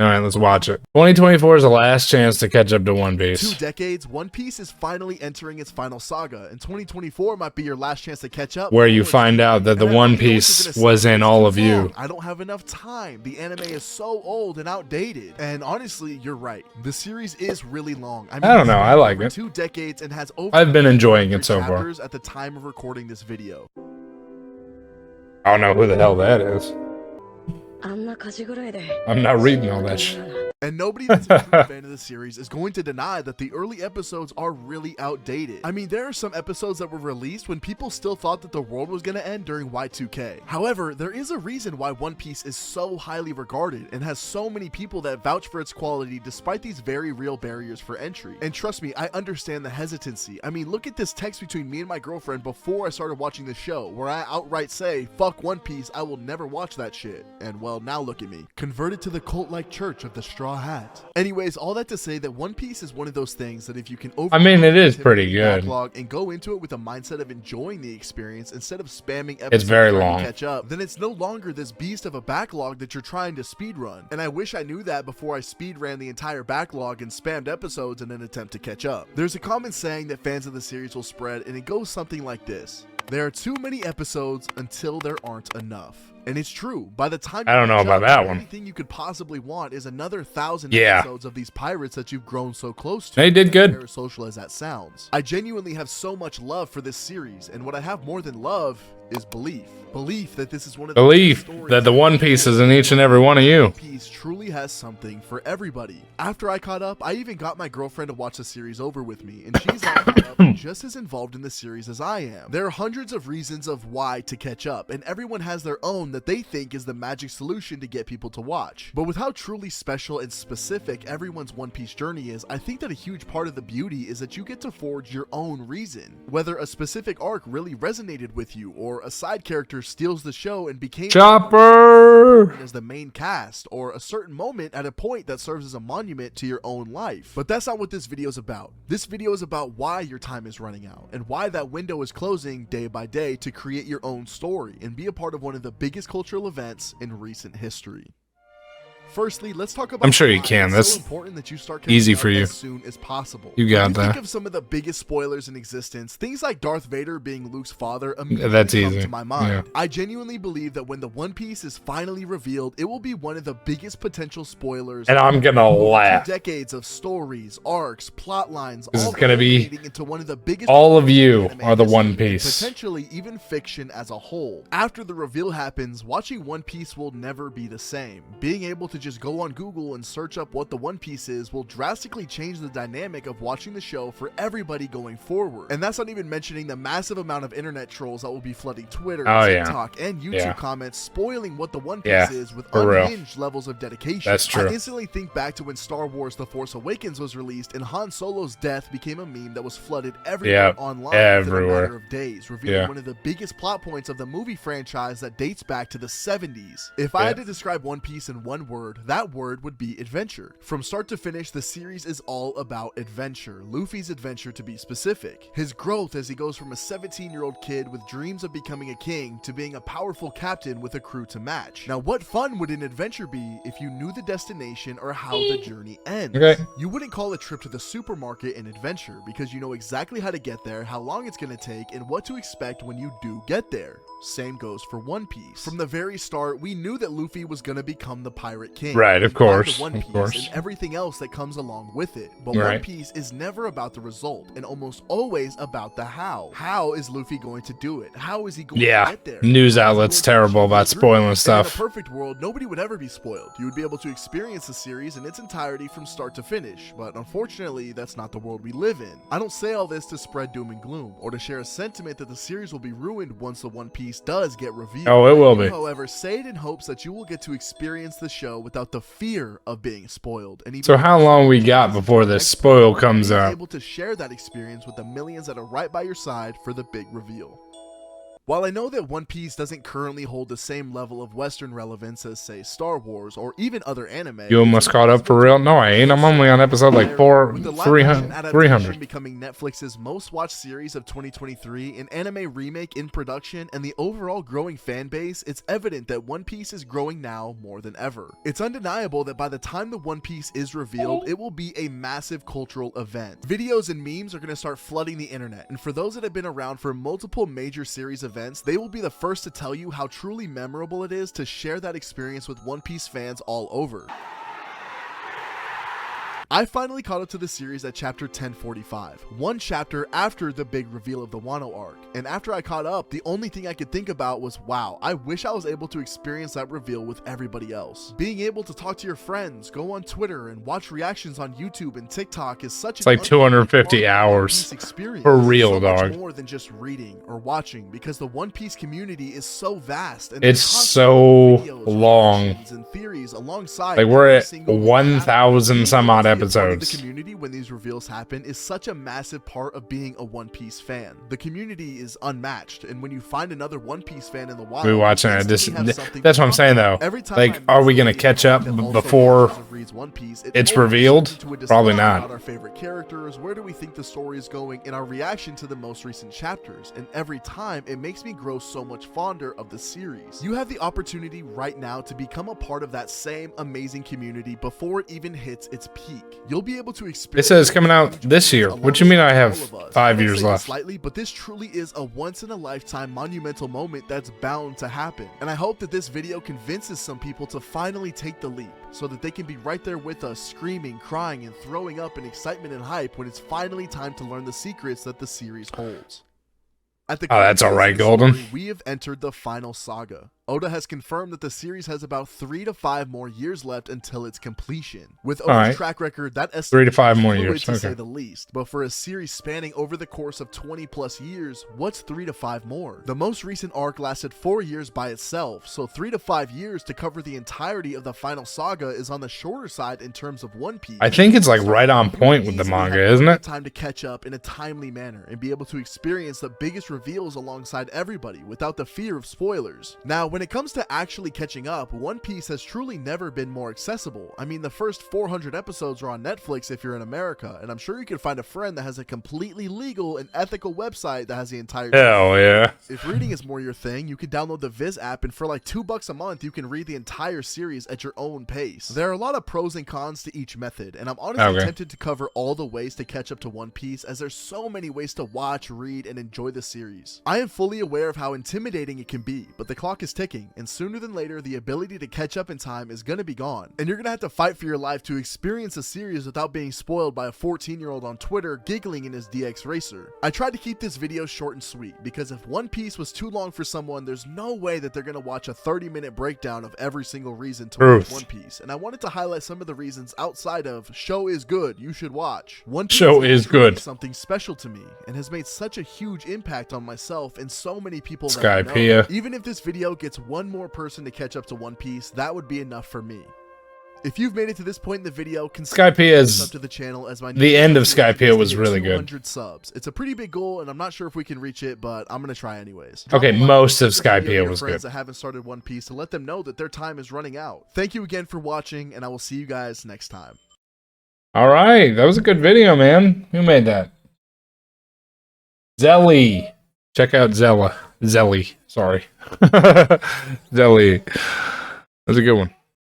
All right, let's watch it. 2024 is the last chance to catch up to One Piece. 2 decades, One Piece is finally entering its final saga, and 2024 might be your last chance to catch up. Where you find out that the One Piece was in all of you. I don't have enough time. The anime is so old and outdated. And honestly, you're right. The series is really long. I don't know. I like it. 2 decades and has over. I've been enjoying it so far. At the time of recording this video. I don't know who the hell that is. I'm not reading all that shit. And nobody that's a true fan of the series is going to deny that the early episodes are really outdated. I mean, there are some episodes that were released when people still thought that the world was going to end during Y2K. However, there is a reason why One Piece is so highly regarded and has so many people that vouch for its quality despite these very real barriers for entry. And trust me, I understand the hesitancy. I mean, look at this text between me and my girlfriend before I started watching the show, where I outright say, fuck One Piece, I will never watch that shit. And well, now look at me. Converted to the cult-like church of the Straw Hat. Anyways, all that to say that One Piece is one of those things that if you can I mean, it is pretty good. Backlog and go into it with a mindset of enjoying the experience instead of spamming episodes it's very long to catch up, then it's no longer this beast of a backlog that you're trying to speedrun. And I wish I knew that before I speedran the entire backlog and spammed episodes in an attempt to catch up. There's a common saying that fans of the series will spread, and it goes something like this: there are too many episodes until there aren't enough. And it's true. By the time I don't know about that one. Anything you could possibly want is another 1,000 episodes of these pirates that you've grown so close to. They did good. As social as that sounds. I genuinely have so much love for this series, and what I have more than love is belief. Belief that this is one of the belief that the One Piece is in each and every one of you. One Piece truly has something for everybody. After I caught up, I even got my girlfriend to watch the series over with me, and she's now caught up and just as involved in the series as I am. There are hundreds of reasons of why to catch up, and everyone has their own that they think is the magic solution to get people to watch. But with how truly special and specific everyone's One Piece journey is, I think that a huge part of the beauty is that you get to forge your own reason. Whether a specific arc really resonated with you, or a side character steals the show and became Chopper as the main cast, or a certain moment at a point that serves as a monument to your own life. But that's not what this video is about. This video is about why your time is running out and why that window is closing day by day to create your own story and be a part of one of the biggest cultural events in recent history. Firstly, let's talk about. I'm sure you can. That's so important that you start easy for you. As soon as possible. You got that. Think of some of the biggest spoilers in existence. Things like Darth Vader being Luke's father. That's come easy to my mind. Yeah. I genuinely believe that when the One Piece is finally revealed, it will be one of the biggest potential spoilers. And I'm gonna laugh. 2 decades of stories, arcs, plot lines. This all is gonna be into one of the biggest. All of you are the One Piece. Potentially even fiction as a whole. After the reveal happens, watching One Piece will never be the same. Being able to just go on Google and search up what the One Piece is will drastically change the dynamic of watching the show for everybody going forward. And that's not even mentioning the massive amount of internet trolls that will be flooding Twitter, TikTok, and YouTube comments spoiling what the One Piece is with unhinged levels of dedication. That's true. I instantly think back to when Star Wars The Force Awakens was released and Han Solo's death became a meme that was flooded everywhere online within a matter of days, revealing one of the biggest plot points of the movie franchise that dates back to the 70s. If I had to describe One Piece in one word, that word would be adventure. From start to finish, the series is all about adventure. Luffy's adventure, to be specific. His growth as he goes from a 17-year-old kid with dreams of becoming a king to being a powerful captain with a crew to match. Now, what fun would an adventure be if you knew the destination or how the journey ends? You wouldn't call a trip to the supermarket an adventure because you know exactly how to get there, how long it's going to take, and what to expect when you do get there. Same goes for One Piece. From the very start, we knew that Luffy was going to become the Pirate King. Right, of course. One Piece and everything else that comes along with it. But One Piece is never about the result and almost always about the how. How is Luffy going to do it? How is he going to get there? News outlets terrible about spoiling stuff. In a perfect world, nobody would ever be spoiled. You would be able to experience the series in its entirety from start to finish. But unfortunately, that's not the world we live in. I don't say all this to spread doom and gloom or to share a sentiment that the series will be ruined once the One Piece does get revealed. Oh, it will be. However, say it in hopes that you will get to experience the show without the fear of being spoiled. And so how long we got before this spoil comes out? Able to share that experience with the millions that are right by your side for the big reveal. While I know that One Piece doesn't currently hold the same level of Western relevance as, say, Star Wars or even other anime... You almost caught up for real? No, I ain't. I'm only on episode like 300. Becoming Netflix's most watched series of 2023, an anime remake in production, and the overall growing fan base, it's evident that One Piece is growing now more than ever. It's undeniable that by the time the One Piece is revealed, it will be a massive cultural event. Videos and memes are going to start flooding the internet, and for those that have been around for multiple major series events, they will be the first to tell you how truly memorable it is to share that experience with One Piece fans all over. I finally caught up to the series at chapter 1045, one chapter after the big reveal of the Wano arc, and after I caught up, the only thing I could think about was, wow, I wish I was able to experience that reveal with everybody else. Being able to talk to your friends, go on Twitter, and watch reactions on YouTube and TikTok is such it's like 250 hours experience. For real, so dog. Much more than just reading or watching, because the One Piece community is so vast and it's so long. And theories alongside like we're at 1,000 some odd episodes. The community when these reveals happen is such a massive part of being a One Piece fan. The community is unmatched, and when you find another One Piece fan in the wild, we watching it. That's what I'm saying though. Like, are we gonna catch up before it's revealed? Probably not. Our favorite characters, where do we think the story is going, and our reaction to the most recent chapters. And every time, it makes me grow so much fonder of the series. You have the opportunity right now to become a part of that same amazing community before it even hits its peak. You'll be able to experience. It says coming out this year. What do you mean I have 5 years left? Slightly, but this truly is a once-in-a-lifetime monumental moment that's bound to happen. And I hope that this video convinces some people to finally take the leap, so that they can be right there with us, screaming, crying, and throwing up in excitement and hype when it's finally time to learn the secrets that the series holds. At the that's all right, Golden. We have entered the final saga. Oda has confirmed that the series has about 3 to 5 more years left until its completion. With Oda's track record, that estimate 3 to 5 more years, to say the least. But for a series spanning over the course of 20 plus years, what's 3 to 5 more? The most recent arc lasted 4 years by itself, so 3 to 5 years to cover the entirety of the final saga is on the shorter side in terms of One Piece. I think it's like right on point with the manga, isn't it? Time to catch up in a timely manner and be able to experience the biggest reveals alongside everybody without the fear of spoilers. Now, when it comes to actually catching up, One Piece has truly never been more accessible. I mean, the first 400 episodes are on Netflix if you're in America, and I'm sure you can find a friend that has a completely legal and ethical website that has the entire Hell yeah. If reading is more your thing, you can download the Viz app, and for like $2 a month, you can read the entire series at your own pace. There are a lot of pros and cons to each method, and I'm honestly tempted to cover all the ways to catch up to One Piece, as there's so many ways to watch, read, and enjoy the series. I am fully aware of how intimidating it can be, but the clock is ticking, and sooner than later, the ability to catch up in time is gonna be gone, and you're gonna have to fight for your life to experience a series without being spoiled by a 14-year-old on Twitter giggling in his DX Racer. I tried to keep this video short and sweet, because if One Piece was too long for someone, there's no way that they're gonna watch a 30-minute breakdown of every single reason to watch One Piece, and I wanted to highlight some of the reasons outside of show is good, you should watch. One Piece show is good. Something special to me, and has made such a huge impact on myself and so many people that Skypiea. Even if this video gets one more person to catch up to One Piece, that would be enough for me. If you've made it to this point in the video, consider Skypiea's to the channel, as my the end of Skypiea was really good. Subs. It's a pretty big goal, and I'm not sure if we can reach it, but I'm gonna try anyways. Okay, most of Skypiea was good. That haven't started One Piece to let them know that their time is running out. Thank you again for watching, and I will see you guys next time. All right, that was a good video, man. Who made that? Zelly. Check out Zella. Zelly. Sorry. Zelly. That was a good one.